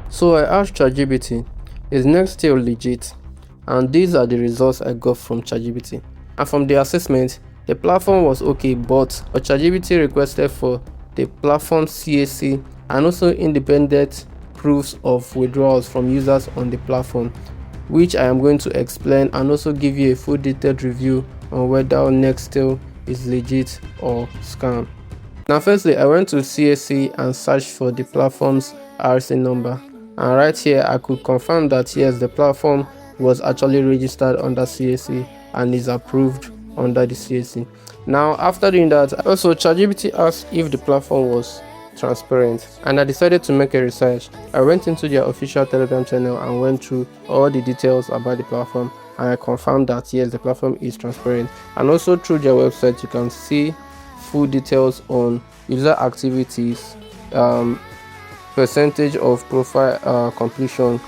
So I asked ChatGPT, is Nextel legit? And these are the results I got from ChatGPT. And from the assessment, the platform was okay, but ChatGPT requested for the platform CAC and also independent proofs of withdrawals from users on the platform, which I am going to explain and also give you a full detailed review on whether Nextel is legit or scam. Now firstly, I went to CAC and searched for the platform's RC number, and right here I could confirm that yes, the platform was actually registered under CAC and is approved under the CAC. Now after doing that, also ChatGPT asked if the platform was transparent, and I decided to make a research. I went into their official Telegram channel and went through all the details about the platform, and I confirmed that yes, the platform is transparent. And also through their website you can see full details on user activities, percentage of profile completion,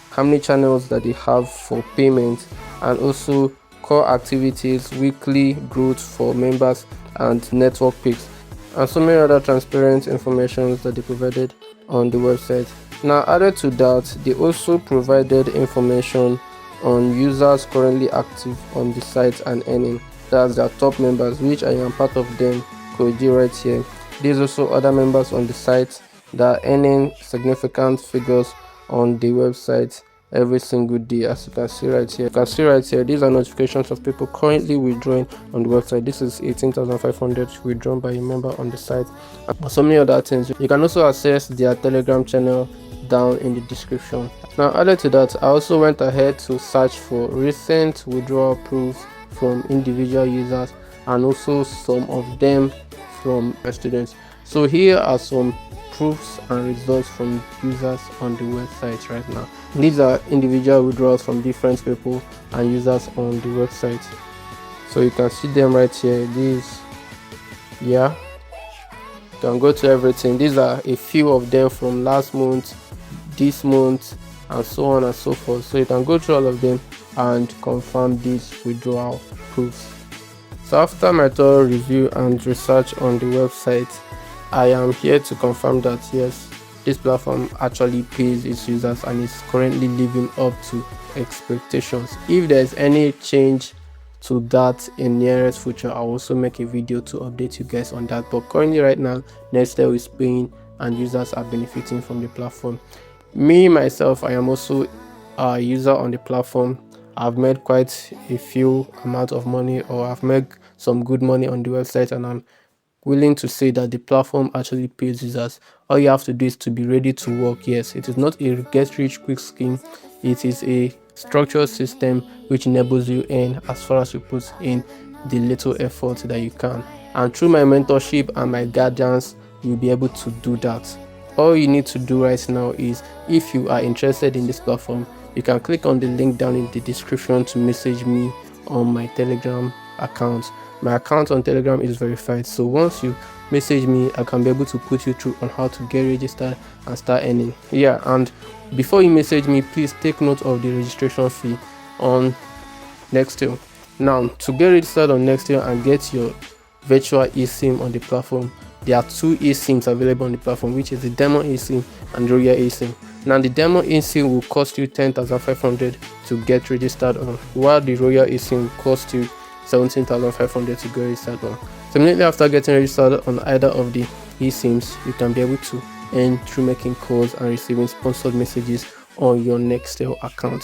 how many channels that they have for payment, and also core activities, weekly growth for members, and network picks, and so many other transparent information that they provided on the website. Now added to that, they also provided information on users currently active on the site and earning. That's their top members, which I am part of them, right here. There's also other members on the site that are earning significant figures on the website every single day. As you can see right here, these are notifications of people currently withdrawing on the website. This is 18,500 withdrawn by a member on the site, and so many other things. You can also access their Telegram channel down in the description. Now added to that, I also went ahead to search for recent withdrawal proofs from individual users, and also some of them from my students. So here are some proofs and results from users on the website right now. These are individual withdrawals from different people and users on the website, so you can see them right here. These, yeah, you can go to everything. These are a few of them from last month, this month, and so on and so forth. So you can go through all of them and confirm these withdrawal proofs. So after my thorough review and research on the website, I am here to confirm that yes, this platform actually pays its users and is currently living up to expectations. If there's any change to that in nearest future, I'll also make a video to update you guys on that. But currently right now, Nextel is paying and users are benefiting from the platform. Me myself, I am also a user on the platform. I've made quite a few amount of money, or I've made some good money on the website, and I'm willing to say that the platform actually pays users. All you have to do is to be ready to work. Yes, it is not a get rich quick scheme. It is a structured system which enables you in as far as you put in the little effort that you can. And through my mentorship and my guidance, you'll be able to do that. All you need to do right now is, if you are interested in this platform, you can click on the link down in the description to message me on my Telegram account. My account on Telegram is verified, so once you message me, I can be able to put you through on how to get registered and start earning. Yeah, and before you message me, please take note of the registration fee on Nextel. Now, to get registered on Nextel and get your virtual eSIM on the platform, there are two eSIMs available on the platform, which is the demo eSIM and Royal eSIM. Now the demo eSIM will cost you 10,500 to get registered on, while the Royal eSIM will cost you 17,500 to get registered on. So immediately after getting registered on either of the eSIMs, you can be able to earn through making calls and receiving sponsored messages on your Nextel account.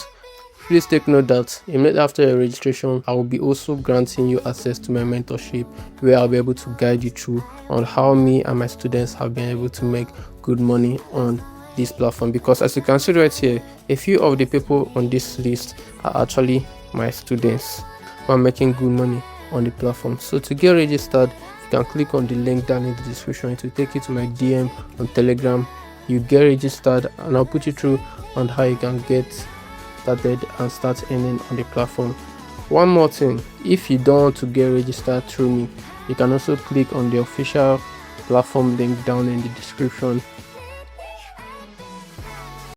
Please take note that immediately after your registration, I will be also granting you access to my mentorship, where I'll be able to guide you through on how me and my students have been able to make good money on this platform. Because as you can see right here, a few of the people on this list are actually my students who are making good money on the platform. So to get registered, you can click on the link down in the description. It will take you to my DM on Telegram. You get registered and I'll put you through on how you can get started and start earning on the platform. One more thing, if you don't want to get registered through me, you can also click on the official platform link down in the description